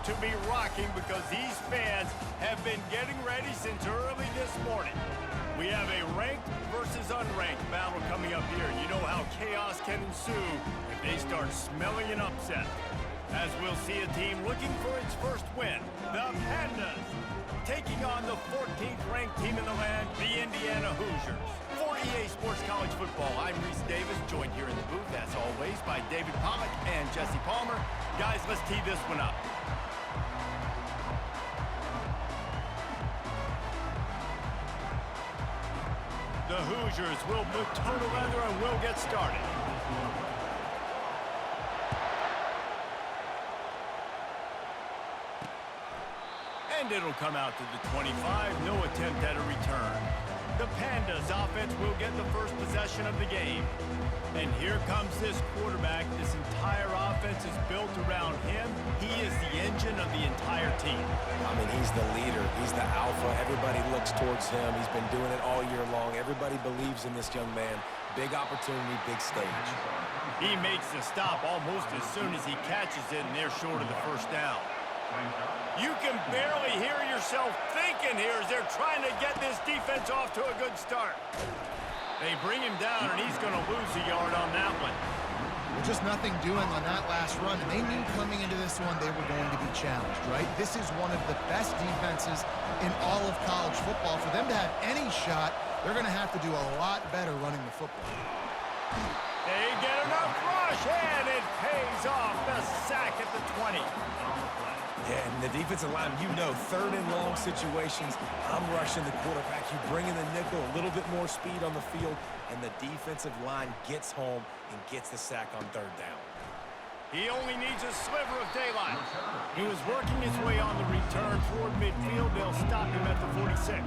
to be rocking because these fans have been getting ready since early this morning. We have a ranked versus unranked battle coming up here. You know how chaos can ensue if they start smelling an upset. As we'll see a team looking for its first win, the Pandas, taking on the 14th ranked team in the land, the Indiana Hoosiers. For EA Sports College Football, I'm Reese Davis, joined here in the booth, as always, by David Pollack and Jesse Palmer. Guys, let's tee this one up. The Hoosiers will put toe to leather and will get started. And it'll come out to the 25, no attempt at a return. The Pandas offense will get the first possession of the game. And here comes this quarterback. This entire offense is built around him. He is the engine of the entire team. I mean, he's the leader. He's the alpha. Everybody looks towards him. He's been doing it all year long. Everybody believes in this young man. Big opportunity, big stage. He makes the stop almost as soon as he catches it, and they're short of the first down. You can barely hear yourself thinking here as they're trying to get this defense off to a good start. They bring him down, and he's going to lose a yard on that one. Well, just nothing doing on that last run, and they knew coming into this one they were going to be challenged, right? This is one of the best defenses in all of college football. For them to have any shot, they're going to have to do a lot better running the football. They get enough rush, and it pays off. The sack at the 20. Yeah, and the defensive line, you know, third and long situations, I'm rushing the quarterback. You bring in the nickel, a little bit more speed on the field, and the defensive line gets home and gets the sack on third down. He only needs a sliver of daylight. He was working his way on the return toward midfield. They'll stop him at the 46.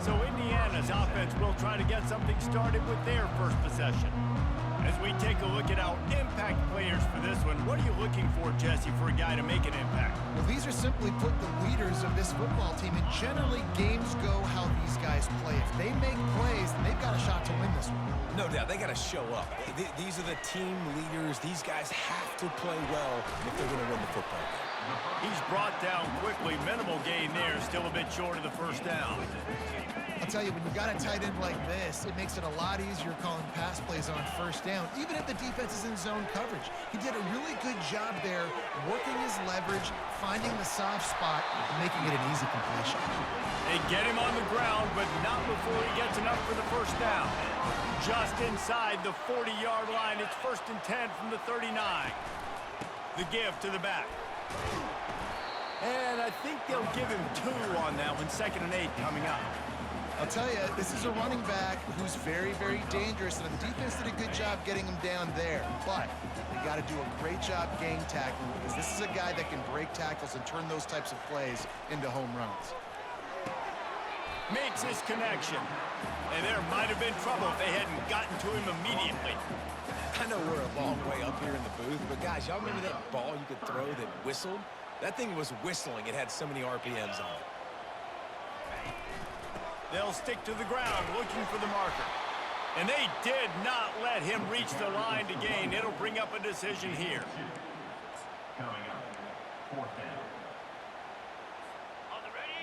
So Indiana's offense will try to get something started with their first possession. As we take a look at our impact players for this one, what are you looking for, Jesse, for a guy to make an impact? Well, these are simply put the leaders of this football team, and generally games go how these guys play. If they make plays, then they've got a shot to win this one. No doubt, they got to show up. These are the team leaders. These guys have to play well if they're going to win the football game. He's brought down quickly. Minimal gain there, still a bit short of the first down. I'll tell you, when you got a tight end like this, it makes it a lot easier calling pass plays on first down, even if the defense is in zone coverage. He did a really good job there, working his leverage, finding the soft spot, and making it an easy completion. They get him on the ground, but not before he gets enough for the first down. Just inside the 40-yard line, it's 1st and 10 from the 39. The give to the back. And I think they'll give him 2 on that one, 2nd and 8 coming up. I'll tell you, this is a running back who's very, very dangerous, and the defense did a good job getting him down there. But they got to do a great job gang tackling because this is a guy that can break tackles and turn those types of plays into home runs. Makes his connection. And there might have been trouble if they hadn't gotten to him immediately. I know we're a long way up here in the booth, but guys, y'all remember that ball you could throw that whistled? That thing was whistling. It had so many RPMs on it. They'll stick to the ground looking for the marker. And they did not let him reach the line to gain. It'll bring up a decision here.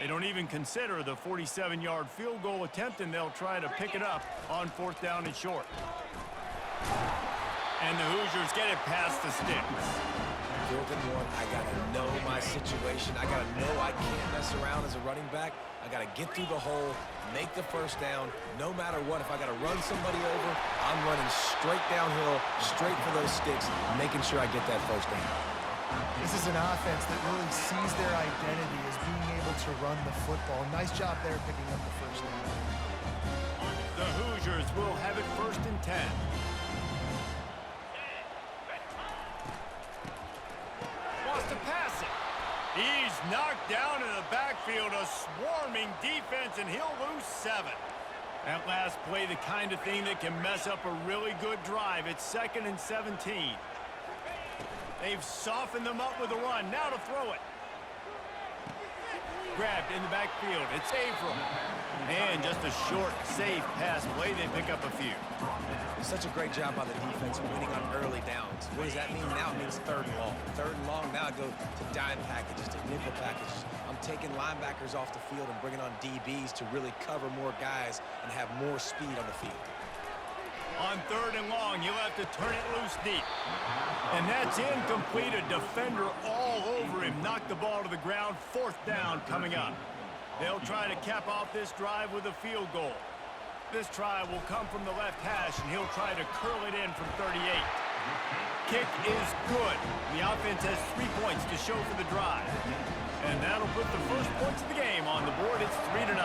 They don't even consider the 47-yard field goal attempt, and they'll try to pick it up on 4th down and short. And the Hoosiers get it past the sticks. 4th and 1, I got to know my situation. I got to know I can't mess around as a running back. I got to get through the hole, make the first down. No matter what, if I got to run somebody over, I'm running straight downhill, straight for those sticks, making sure I get that first down. This is an offense that really sees their identity as being able to run the football. Nice job there picking up the first down. The Hoosiers will have it 1st and 10. Wants to pass it. He's knocked down in the backfield, a swarming defense, and he'll lose 7. That last play, the kind of thing that can mess up a really good drive. It's 2nd and 17. They've softened them up with a run. Now to throw it. Grabbed in the backfield. It's saved from him. And just a short, safe pass play. They pick up a few. Such a great job by the defense winning on early downs. What does that mean? Now it means 3rd and long. 3rd and long, now I go to dime packages, to nickel packages. I'm taking linebackers off the field and bringing on DBs to really cover more guys and have more speed on the field. On 3rd and long, you'll have to turn it loose deep. And that's incomplete. A defender all over him. Knocked the ball to the ground. 4th down coming up. They'll try to cap off this drive with a field goal. This try will come from the left hash, and he'll try to curl it in from 38. Kick is good. The offense has 3 points to show for the drive. And that'll put the first points of the game on the board. It's 3-0.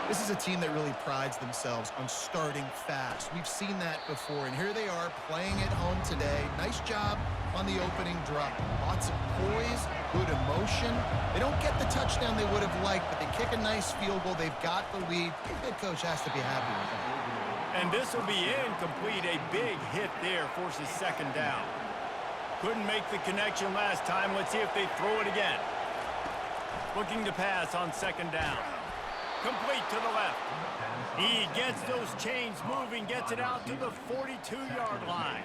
This is a team that really prides themselves on starting fast. We've seen that before, and here they are playing at home today. Nice job on the opening drive. Lots of poise, good emotion. They don't get the touchdown they would have liked, but they kick a nice field goal. They've got the lead. The head coach has to be happy with that. And this will be incomplete. A big hit there forces 2nd down. Couldn't make the connection last time. Let's see if they throw it again. Looking to pass on 2nd down. Complete to the left. He gets those chains moving, gets it out to the 42-yard line.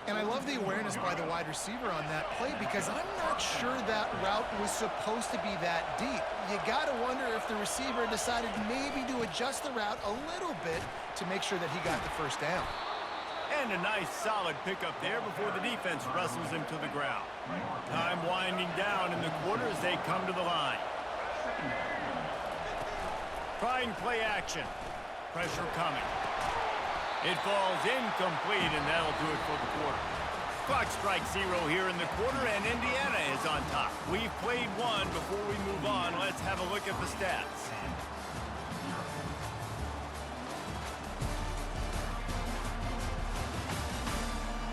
And I love the awareness by the wide receiver on that play because I'm not sure that route was supposed to be that deep. You got to wonder if the receiver decided maybe to adjust the route a little bit to make sure that he got the 1st down. And a nice solid pickup there before the defense wrestles him to the ground. Time winding down in the quarter as they come to the line. Trying play action. Pressure coming. It falls incomplete, and that'll do it for the quarter. Clock strikes 0 here in the quarter, and Indiana is on top. We've played one. Before we move on, let's have a look at the stats.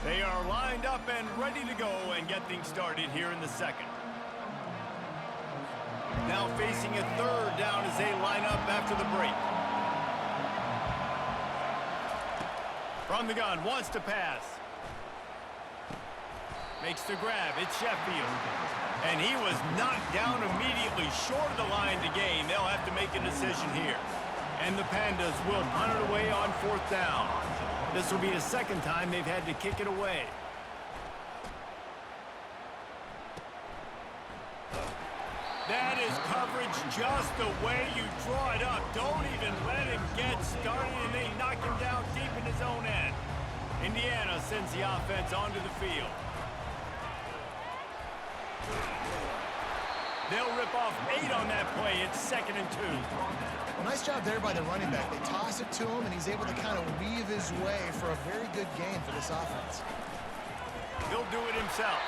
They are lined up and ready to go and get things started here in the 2nd. Now facing a 3rd down as they line up after the break. From the gun, wants to pass. Makes the grab, it's Sheffield. And he was knocked down immediately short of the line to gain. They'll have to make a decision here. And the Pandas will punt it away on 4th down. This will be the 2nd time they've had to kick it away. That is coverage just the way you draw it up. Don't even let him get started, and they knock him down deep in his own end. Indiana sends the offense onto the field. They'll rip off 8 on that play. It's 2nd and 2. Well, nice job there by the running back. They toss it to him, and he's able to kind of weave his way for a very good gain for this offense. He'll do it himself.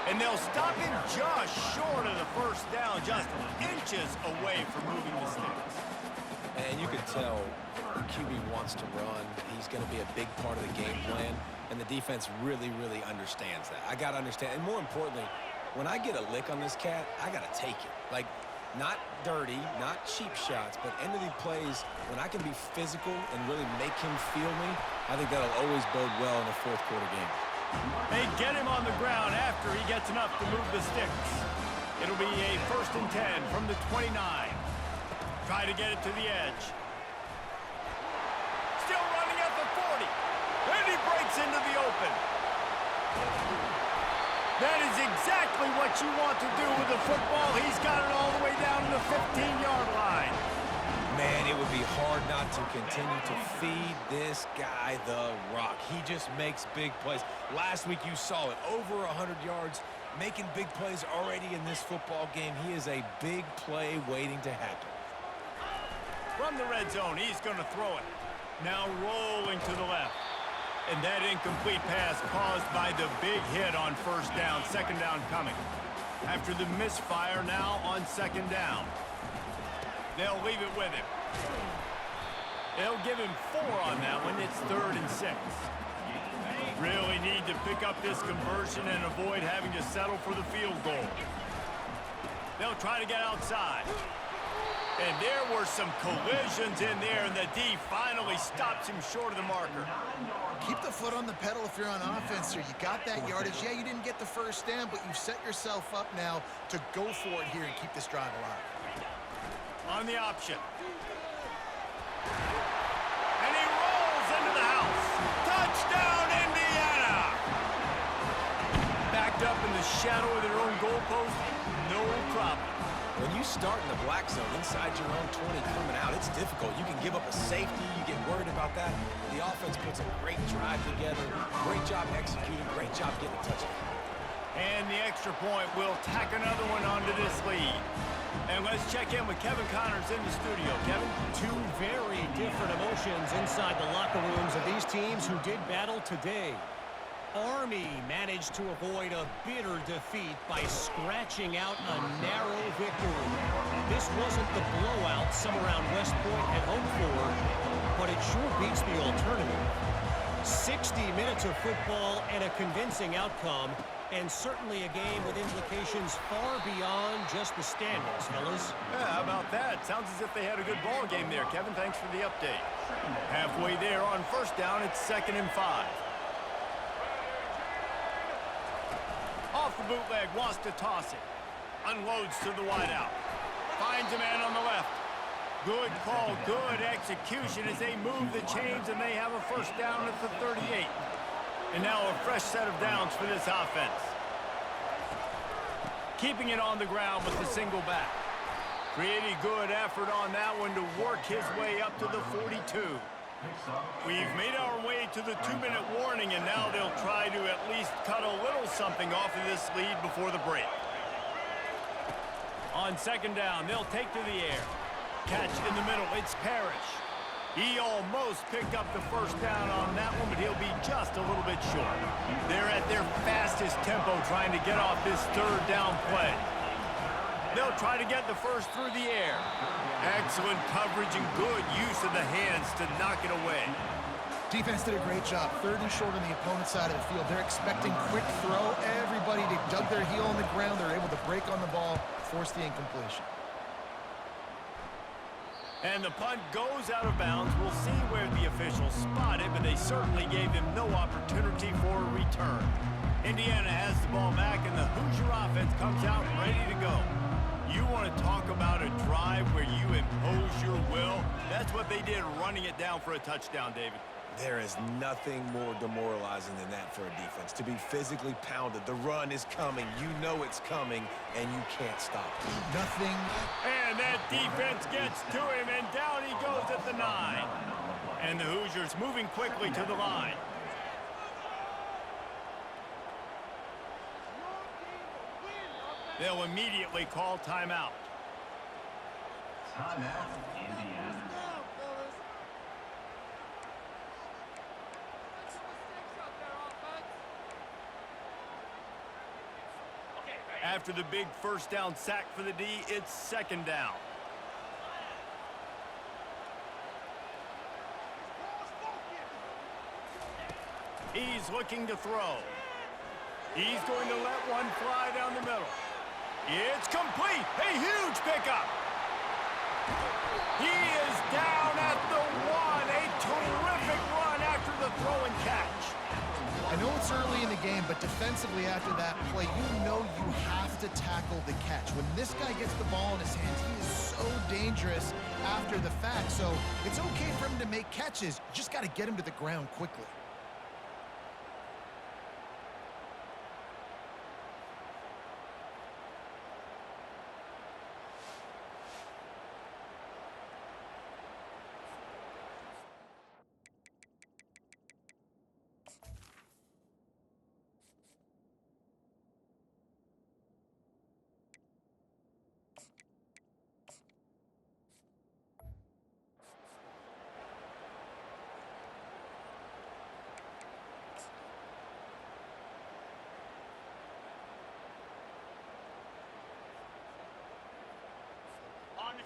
And they'll stop him just short of the 1st down, just inches away from moving the sticks. And you can tell the QB wants to run. He's going to be a big part of the game plan, and the defense really, really understands that. I got to understand, and more importantly, when I get a lick on this cat, I got to take it. Like, not dirty, not cheap shots, but end of the plays, when I can be physical and really make him feel me, I think that'll always bode well in a 4th quarter game. They get him on the ground after he gets enough to move the sticks. It'll be a 1st and 10 from the 29. Try to get it to the edge. Still running at the 40. And he breaks into the open. That is exactly what you want to do with the football. He's got it all the way down to the 15-yard line. Man, it would be hard not to continue to feed this guy the rock. He just makes big plays. Last week you saw it, over 100 yards, making big plays already in this football game. He is a big play waiting to happen. From the red zone, he's going to throw it. Now rolling to the left. And that incomplete pass caused by the big hit on 1st down, 2nd down coming. After the misfire, now on 2nd down. They'll leave it with him. They'll give him 4 on that one. It's 3rd and 6. Really need to pick up this conversion and avoid having to settle for the field goal. They'll try to get outside. And there were some collisions in there, and the D finally stops him short of the marker. Keep the foot on the pedal if you're on offense here. You got that yardage. Yeah, you didn't get the first down, but you've set yourself up now to go for it here and keep this drive alive. On the option. And he rolls into the house. Touchdown, Indiana! Backed up in the shadow of their own goalpost, no problem. When you start in the black zone inside your own 20 coming out, it's difficult. You can give up a safety. You get worried about that. The offense puts a great drive together. Great job executing. Great job getting a touchdown. And the extra point will tack another one onto this lead. And let's check in with Kevin Connors in the studio. Kevin? Two very different emotions inside the locker rooms of these teams who did battle today. Army managed to avoid a bitter defeat by scratching out a narrow victory. This wasn't the blowout some around West Point had hoped for, but it sure beats the alternative. 60 minutes of football and a convincing outcome, and certainly a game with implications far beyond just the standings, fellas. Yeah, how about that? Sounds as if they had a good ball game there, Kevin. Thanks for the update. Halfway there on first down, it's 2nd and 5. Off the bootleg, wants to toss it. Unloads to the wideout. Finds a man on the left. Good call, good execution as they move the chains and they have a first down at the 38. And now a fresh set of downs for this offense. Keeping it on the ground with the single back. Pretty good effort on that one to work his way up to the 42. We've made our way to the 2-minute warning, and now they'll try to at least cut a little something off of this lead before the break. On 2nd down, they'll take to the air. Catch in the middle, it's Parrish. He almost picked up the first down on that one, but he'll be just a little bit short. They're at their fastest tempo trying to get off this 3rd down play. They'll try to get the first through the air. Excellent coverage and good use of the hands to knock it away. Defense did a great job. 3rd and short on the opponent's side of the field. They're expecting quick throw. Everybody, they dug their heel on the ground. They're able to break on the ball, force the incompletion. And the punt goes out of bounds. We'll see where the officials spot it, but they certainly gave him no opportunity for a return. Indiana has the ball back, and the Hoosier offense comes out ready to go. You want to talk about a drive where you impose your will? That's what they did, running it down for a touchdown, David. There is nothing more demoralizing than that for a defense. To be physically pounded. The run is coming. You know it's coming, and you can't stop it. Nothing. And that defense gets to him, and down he goes at the 9. And the Hoosiers moving quickly to the line. They'll immediately call timeout. Timeout, Indiana. After the big first down sack for the D, it's 2nd down. He's looking to throw. He's going to let one fly down the middle. It's complete. A huge pickup. He is down at the 1. A terrific run after the throw and catch. I know it's early in the game, but defensively after that play, you know you have to tackle the catch. When this guy gets the ball in his hands, he is so dangerous after the fact. So it's okay for him to make catches. You just got to get him to the ground quickly.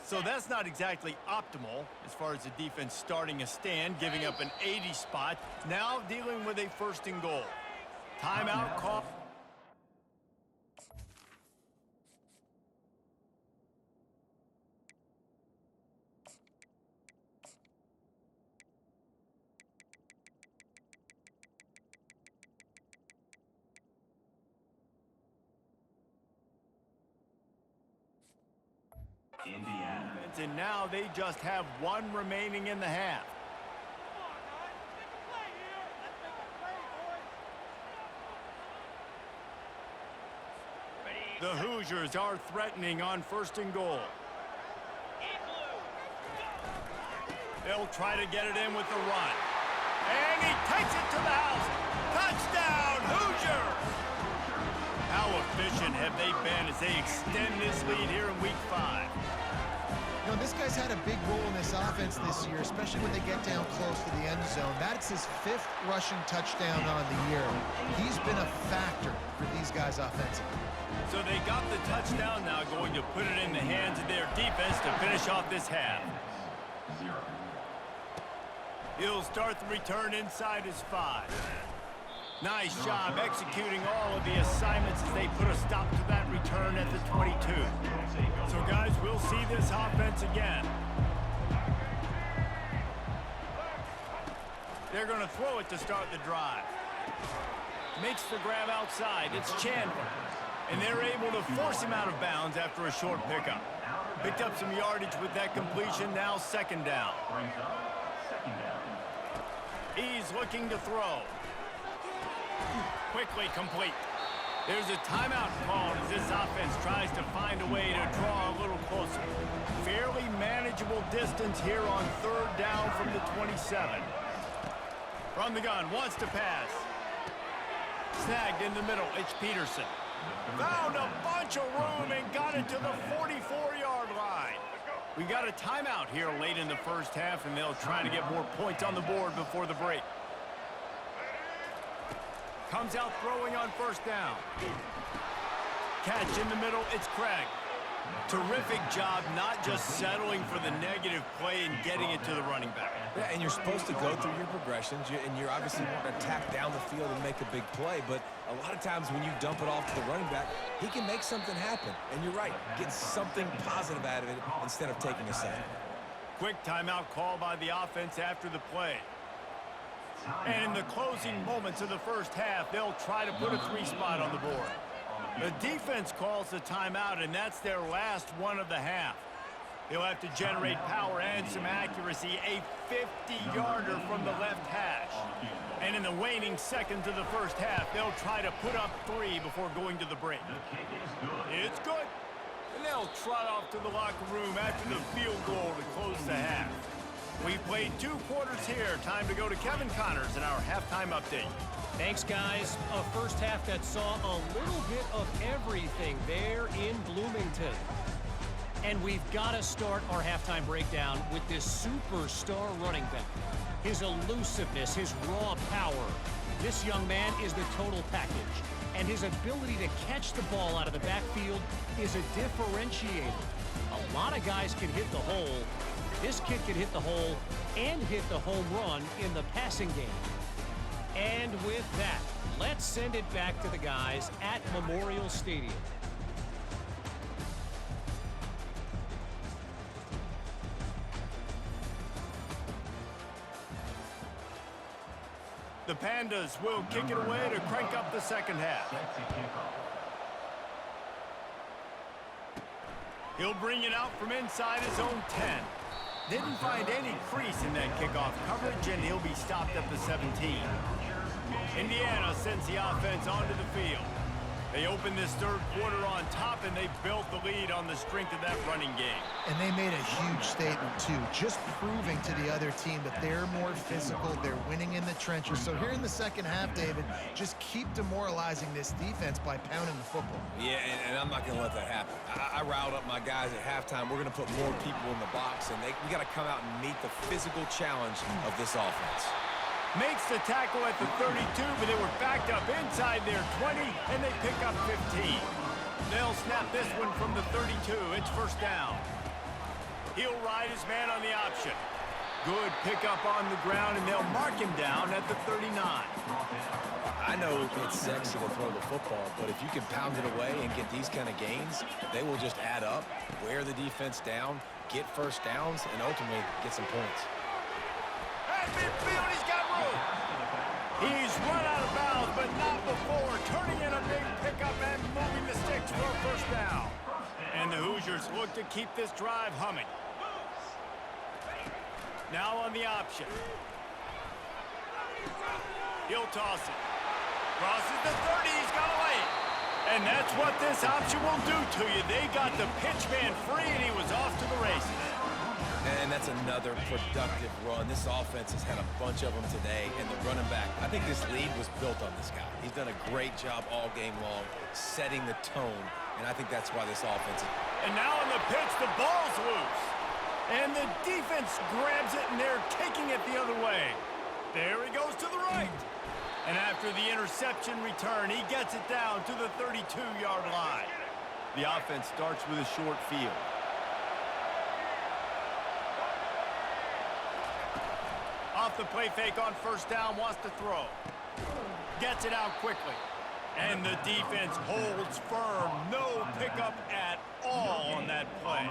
So that's not exactly optimal as far as the defense starting a stand, giving up an 80 spot, now dealing with a 1st and goal. Timeout call. And now they just have one remaining in the half. The Hoosiers are threatening on 1st and goal. They'll try to get it in with the run. And he takes it to the house. Touchdown, Hoosiers! How efficient have they been as they extend this lead here in Week 5? You know, this guy's had a big role in this offense this year, especially when they get down close to the end zone. That's his 5th rushing touchdown on the year. He's been a factor for these guys offensively. So they got the touchdown, now going to put it in the hands of their defense to finish off this half. He'll start the return inside his 5. Nice job executing all of the assignments as they put a stop to that return at the 22. So guys, we'll see this offense again. They're going to throw it to start the drive. Makes the grab outside. It's Chandler. And they're able to force him out of bounds after a short pickup. Picked up some yardage with that completion, now 2nd down. He's looking to throw. Quickly complete. There's a timeout called as this offense tries to find a way to draw a little closer. Fairly manageable distance here on 3rd down from the 27. From the gun, wants to pass. Snagged in the middle, it's Peterson. Found a bunch of room and got it to the 44-yard line. We got a timeout here late in the 1st half, and they'll try to get more points on the board before the break. Comes out throwing on 1st down. Catch in the middle, it's Craig. Terrific job not just settling for the negative play and getting it to the running back. Yeah, and you're supposed to go through your progressions, and you're obviously want to attack down the field and make a big play, but a lot of times when you dump it off to the running back, he can make something happen. And you're right, get something positive out of it instead of taking a sack. Quick timeout call by the offense after the play. And in the closing moments of the 1st half, they'll try to put a 3 spot on the board. The defense calls the timeout, and that's their last one of the half. They'll have to generate power and some accuracy, a 50-yarder from the left hash. And in the waning seconds of the 1st half, they'll try to put up 3 before going to the break. It's good. And they'll trot off to the locker room after the field goal to close the half. We've played 2 quarters here. Time to go to Kevin Connors in our halftime update. Thanks, guys. A 1st half that saw a little bit of everything there in Bloomington. And we've got to start our halftime breakdown with this superstar running back. His elusiveness, his raw power. This young man is the total package. And his ability to catch the ball out of the backfield is a differentiator. A lot of guys can hit the hole. This kid can hit the hole and hit the home run in the passing game. And with that, let's send it back to the guys at Memorial Stadium. The Pandas will kick it away to crank up the 2nd half. He'll bring it out from inside his own 10. Didn't find any crease in that kickoff coverage, and he'll be stopped at the 17. Indiana sends the offense onto the field. They opened this 3rd quarter on top, and they built the lead on the strength of that running game. And they made a huge statement, too, just proving to the other team that they're more physical, they're winning in the trenches. So here in the 2nd half, David, just keep demoralizing this defense by pounding the football. Yeah, and I'm not going to let that happen. I riled up my guys at halftime. We're going to put more people in the box, and we got to come out and meet the physical challenge of this offense. Makes the tackle at the 32, but they were backed up inside their 20, and they pick up 15. They'll snap this one from the 32. It's 1st down. He'll ride his man on the option. Good pickup on the ground, and they'll mark him down at the 39. I know it's sexy to throw the football, but if you can pound it away and get these kind of gains, they will just add up, wear the defense down, get 1st downs, and ultimately get some points. At midfield, he's got room. He's run out of bounds, but not before turning in a big pickup and moving the sticks for a 1st down. And the Hoosiers Hoosiers look to keep this drive humming. Now on the option. He'll toss it. Crosses the 30, he's got to lay it. And that's what this option will do to you. They got the pitch man free, and he was off to the races. And that's another productive run. This offense has had a bunch of them today, and the running back, I think this lead was built on this guy. He's done a great job all game long, setting the tone, and I think that's why this offense is... And now on the pitch, the ball's loose. And the defense grabs it, and they're taking it the other way. There he goes to the right. And after the interception return, he gets it down to the 32-yard line. The offense starts with a short field. Off the play fake on first down, wants to throw. Gets it out quickly. And the defense holds firm. No pickup at all on that play.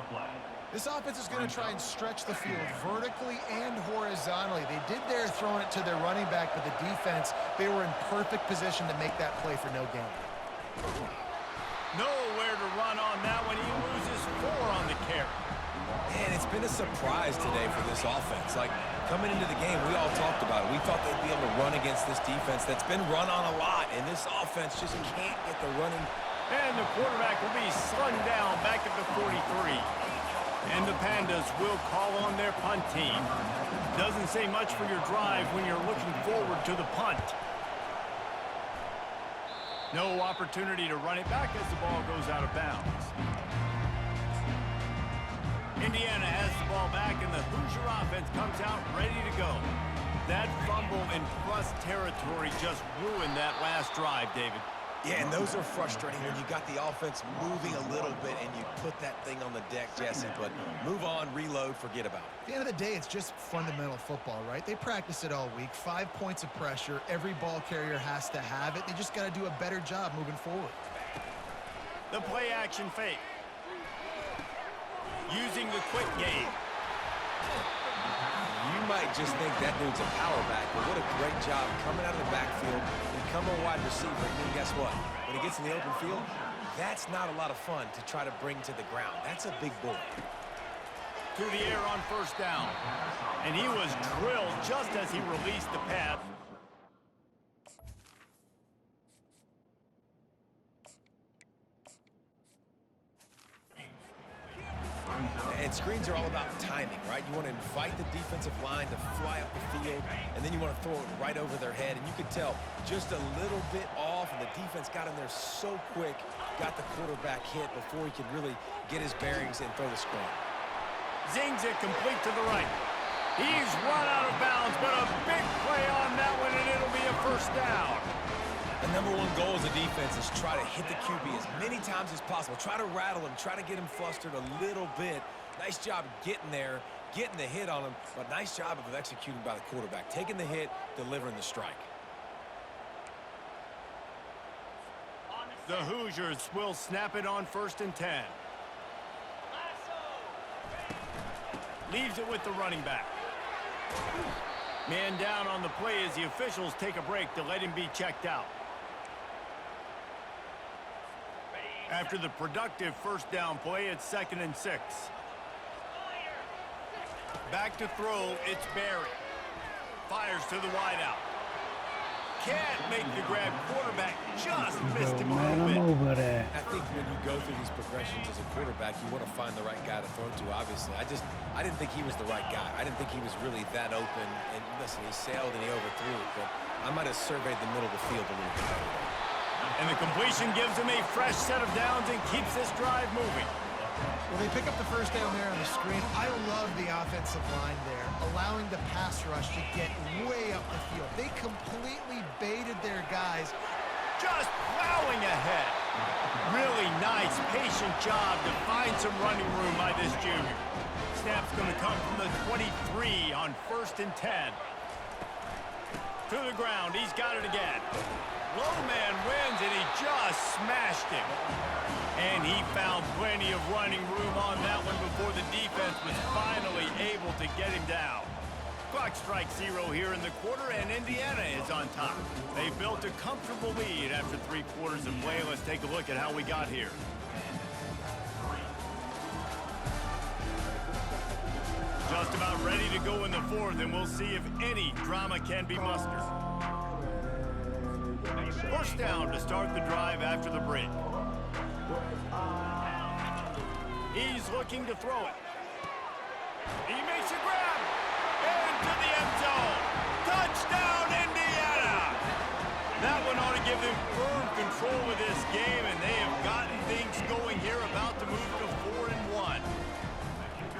This offense is going to try and stretch the field vertically and horizontally. They did their throwing it to their running back, but the defense, they were in perfect position to make that play for no gain. Nowhere to run on that one. He loses 4 on the carry. Man, it's been a surprise today for this offense. Like, coming into the game, we all talked about it. We thought they'd be able to run against this defense that's been run on a lot, and this offense just can't get the running. And the quarterback will be slung down back at the 43. And the Pandas will call on their punt team. Doesn't say much for your drive when you're looking forward to the punt. No opportunity to run it back as the ball goes out of bounds. Indiana has the ball back, and the Hoosier offense comes out ready to go. That fumble in plus territory just ruined that last drive, David. Yeah, and those are frustrating when you got the offense moving a little bit and you put that thing on the deck, Jesse. But move on, reload, forget about it. At the end of the day, it's just fundamental football, right? They practice it all week. 5 points of pressure. Every ball carrier has to have it. They just got to do a better job moving forward. The play action fake. Using the quick game. You might just think that dude's a power back, but what a great job coming out of the backfield and coming wide receiver. And then guess what? When he gets in the open field, that's not a lot of fun to try to bring to the ground. That's a big boy. To the air on first down. And he was drilled just as he released the pass. And screens are all about timing, right? You want to invite the defensive line to fly up the field, and then you want to throw it right over their head. And you could tell just a little bit off, and the defense got in there so quick, got the quarterback hit before he could really get his bearings and throw the screen. Zings it complete to the right. He's run out of bounds, but a big play on that one, and it'll be a first down. The #1 goal as a defense is try to hit the QB as many times as possible. Try to rattle him, try to get him flustered a little bit. Nice job getting there, getting the hit on him, but nice job of executing by the quarterback. Taking the hit, delivering the strike. The Hoosiers will snap it on 1st and 10. Leaves it with the running back. Man down on the play as the officials take a break to let him be checked out. After the productive first down play, it's 2nd and 6. Back to throw, it's Barry. Fires to the wideout. Can't make the grab. Quarterback just missed him a little bit. I think when you go through these progressions as a quarterback, you want to find the right guy to throw to, obviously. I didn't think he was the right guy. I didn't think he was really that open. And listen, he sailed and he overthrew it, but I might have surveyed the middle of the field a little bit better. And the completion gives him a fresh set of downs and keeps this drive moving. Well, they pick up the first down there on the screen. I love the offensive line there, allowing the pass rush to get way up the field. They completely baited their guys. Just plowing ahead. Really nice, patient job to find some running room by this junior. Snap's going to come from the 23 on 1st and 10. To the ground, he's got it again. Low man wins, and he just smashed him. And he found plenty of running room on that one before the defense was finally able to get him down. Clock strikes 0 here in the quarter, and Indiana is on top. They built a comfortable lead after 3 quarters of play. Let's take a look at how we got here. to go in the fourth, and we'll see if any drama can be mustered. First down to start the drive after the break. He's looking to throw it. He makes a grab. Into the end zone. Touchdown, Indiana! That one ought to give them firm control of this game, and they have gotten things going here, about to move to 4-1.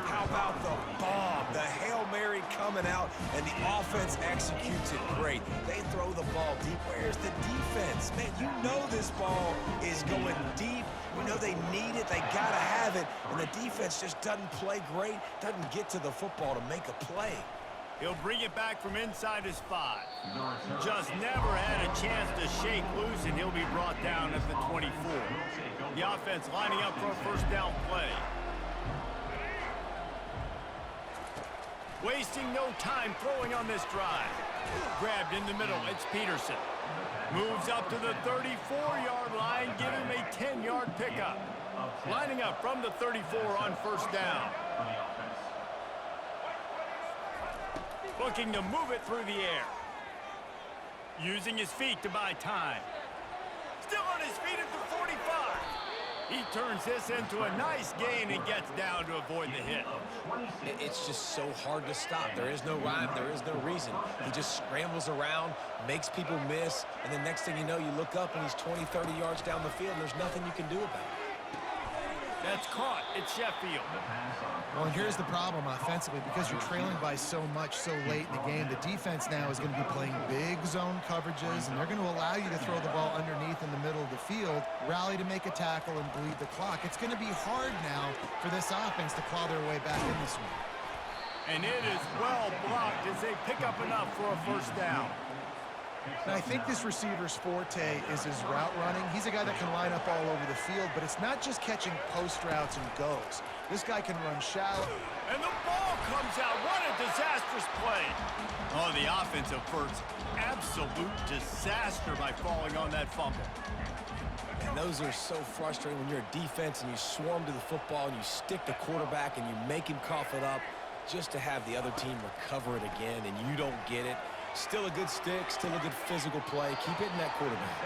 How about the bomb? The Hail Mary coming out, and the offense executes it great. They throw the ball deep. Where's the defense? Man, you know this ball is going deep. You know they need it. They got to have it. And the defense just doesn't play great, doesn't get to the football to make a play. He'll bring it back from inside his 5. Just never had a chance to shake loose, and he'll be brought down at the 24. The offense lining up for a first down play. Wasting no time throwing on this drive. Grabbed in the middle, it's Peterson. Moves up to the 34-yard line, giving him a 10-yard pickup. Lining up from the 34 on first down. Looking to move it through the air. Using his feet to buy time. Still on his feet at the 45. He turns this into a nice gain and gets down to avoid the hit. It's just so hard to stop. There is no rhyme. There is no reason. He just scrambles around, makes people miss, and the next thing you know, you look up and he's 20, 30 yards down the field, and there's nothing you can do about it. That's caught. It's Sheffield. Well, and here's the problem offensively. Because you're trailing by so much so late in the game, the defense now is going to be playing big zone coverages, and they're going to allow you to throw the ball underneath in the middle of the field, rally to make a tackle, and bleed the clock. It's going to be hard now for this offense to claw their way back in this one. And it is well blocked as they pick up enough for a first down. And I think this receiver's forte is his route running. He's a guy that can line up all over the field, but it's not just catching post routes and goes. This guy can run shallow. And the ball comes out. What a disastrous play. Oh, the offense averts absolute disaster by falling on that fumble. And those are so frustrating when you're a defense and you swarm to the football and you stick the quarterback and you make him cough it up just to have the other team recover it again and you don't get it. Still a good stick, still a good physical play. Keep hitting that quarterback.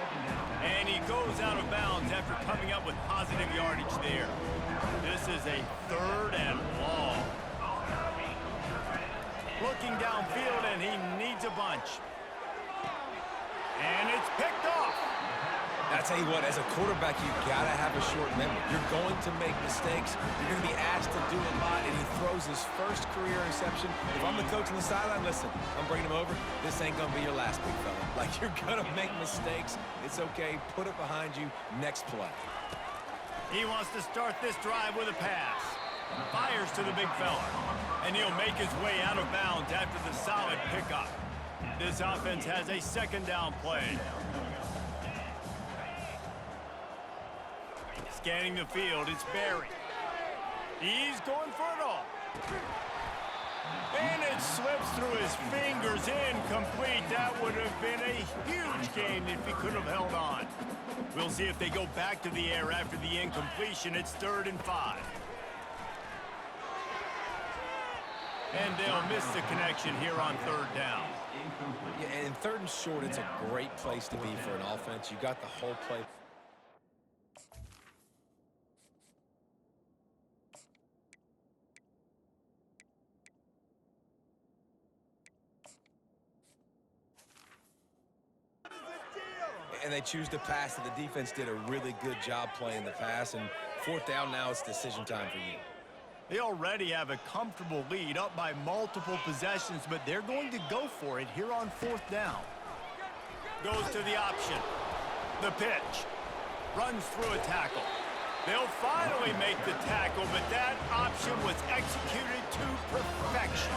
And he goes out of bounds after coming up with positive yardage there. This is a 3rd and long. Looking downfield, and he needs a bunch. And it's picked off. I tell you what, as a quarterback, you got to have a short memory. You're going to make mistakes. You're going to be asked to do a lot, and he throws his first career interception. If I'm the coach on the sideline, listen, I'm bringing him over. This ain't going to be your last, big fella. Like, you're going to make mistakes. It's okay. Put it behind you. Next play. He wants to start this drive with a pass. Fires to the big fella. And he'll make his way out of bounds after the solid pickup. This offense has a second down play. Scanning the field, it's Barry. He's going for it all. And it slips through his fingers, incomplete. That would have been a huge gain if he could have held on. We'll see if they go back to the air after the incompletion. It's 3rd and 5. And they'll miss the connection here on 3rd down. Yeah, and 3rd and short, it's a great place to be for an offense. You got the whole play. And they choose to pass, and the defense did a really good job playing the pass. And 4th down now, it's decision time for you. They already have a comfortable lead up by multiple possessions, but they're going to go for it here on 4th down. Goes to the option. The pitch. Runs through a tackle. They'll finally make the tackle, but that option was executed to perfection.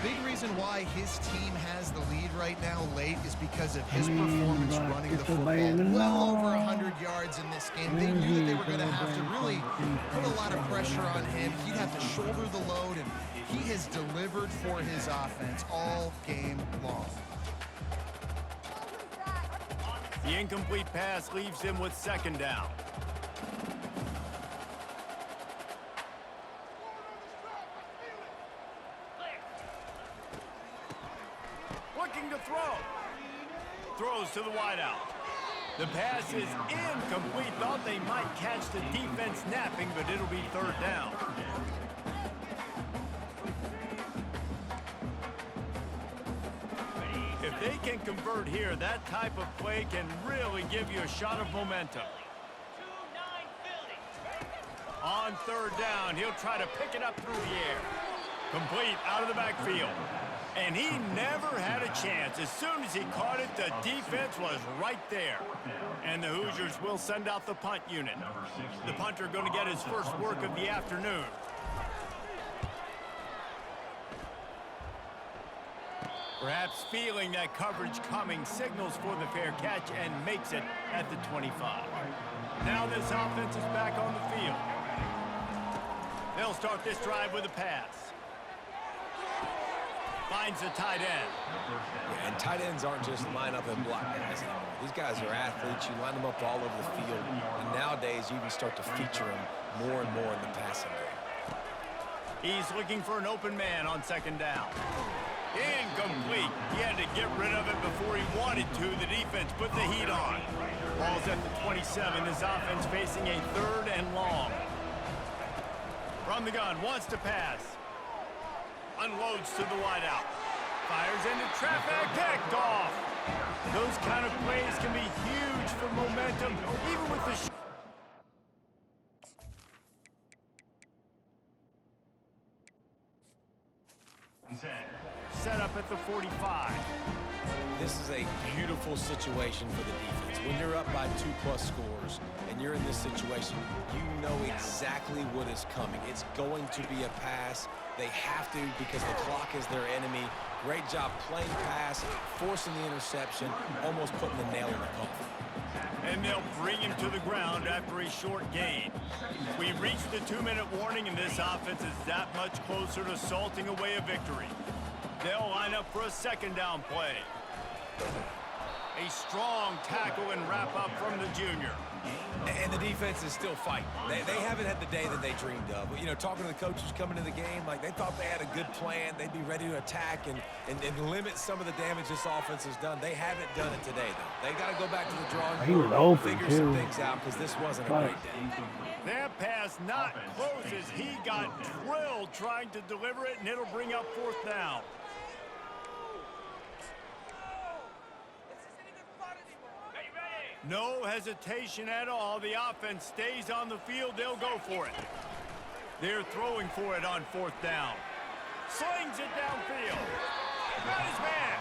Big reason why his team has the lead right now late is because of his performance running the football. Well over 100 yards in this game. They knew that they were going to have to really put a lot of pressure on him. He'd have to shoulder the load, and he has delivered for his offense all game long. The incomplete pass leaves him with 2nd down. looking to throw. Throws to the wideout. The pass is incomplete. Thought they might catch the defense napping, but it'll be third down. If they can convert here, that type of play can really give you a shot of momentum. On third down, he'll try to pick it up through the air. Complete out of the backfield. And he never had a chance. As soon as he caught it, the defense was right there. And the Hoosiers will send out the punt unit. The punter going to get his first work of the afternoon. Perhaps feeling that coverage coming, signals for the fair catch and makes it at the 25. Now this offense is back on the field. They'll start this drive with a pass. Finds the tight end. Yeah, and tight ends aren't just line up and block guys anymore. These guys are athletes. You line them up all over the field. And nowadays, you even start to feature them more and more in the passing game. He's looking for an open man on second down. Incomplete. He had to get rid of it before he wanted to. The defense put the heat on. Ball's at the 27. This offense facing a third and long. From the gun, wants to pass. Unloads to the wideout. Fires into traffic, picked off. Those kind of plays can be huge for momentum, even with the... Set up at the 45. This is a beautiful situation for the defense. When you're up by 2+ scores and you're in this situation, you know exactly what is coming. It's going to be a pass. They have to because the clock is their enemy. Great job playing pass, forcing the interception, almost putting the nail in the coffin. And they'll bring him to the ground after a short gain. We've reached the 2-minute warning, and this offense is that much closer to salting away a victory. They'll line up for a second down play. A strong tackle and wrap up from the junior. And the defense is still fighting. They haven't had the day that they dreamed of. You know, talking to the coaches coming to the game, like they thought they had a good plan. They'd be ready to attack and limit some of the damage this offense has done. They haven't done it today, though. They got to go back to the drawing board, figure some things out because this wasn't a great day. That pass not close as he got drilled trying to deliver it, and it'll bring up fourth down. No hesitation at all. The offense stays on the field. They'll go for it. They're throwing for it on fourth down. Slings it downfield. Got his man.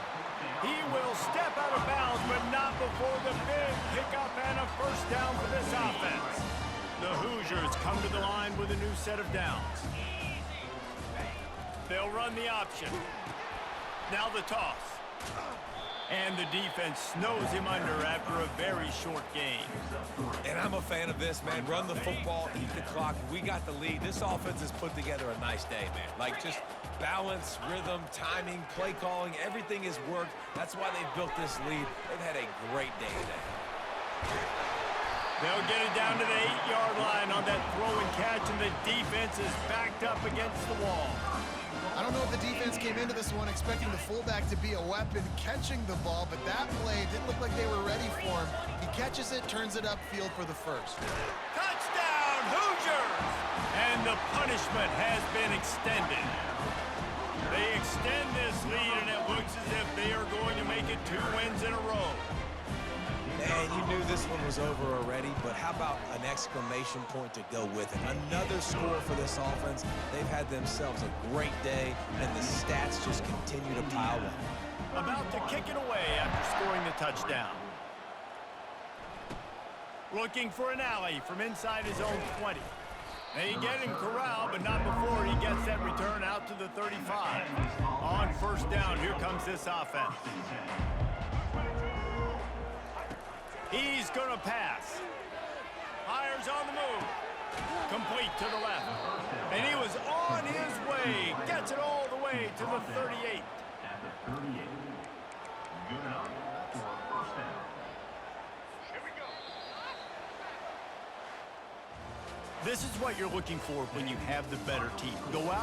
He will step out of bounds, but not before the big pickup and a first down for this offense. The Hoosiers come to the line with a new set of downs. They'll run the option. Now the toss. And the defense snows him under after a very short game. And I'm a fan of this, man. Run the football, eat the clock. We got the lead. This offense has put together a nice day, man. Like just balance, rhythm, timing, play calling, everything has worked. That's why they've built this lead. They've had a great day today. They'll get it down to the 8-yard line on that throw and catch, and the defense is backed up against the wall. I don't know if the defense came into this one expecting the fullback to be a weapon catching the ball, but that play didn't look like they were ready for him. He catches it, turns it upfield for the first. Touchdown, Hoosiers! And the punishment has been extended. They extend this lead, and it looks as if they are going to make it 2 wins in a row. And you knew this one was over already, but how about an exclamation point to go with it? Another score for this offense. They've had themselves a great day, and the stats just continue to pile up. About to kick it away after scoring the touchdown. Looking for an alley from inside his own 20. They get him corralled, but not before he gets that return out to the 35. On first down, here comes this offense. He's going to pass. Fires on the move. Complete to the left. And he was on his way. Gets it all the way to the 38. This is what you're looking for when you have the better team. Go out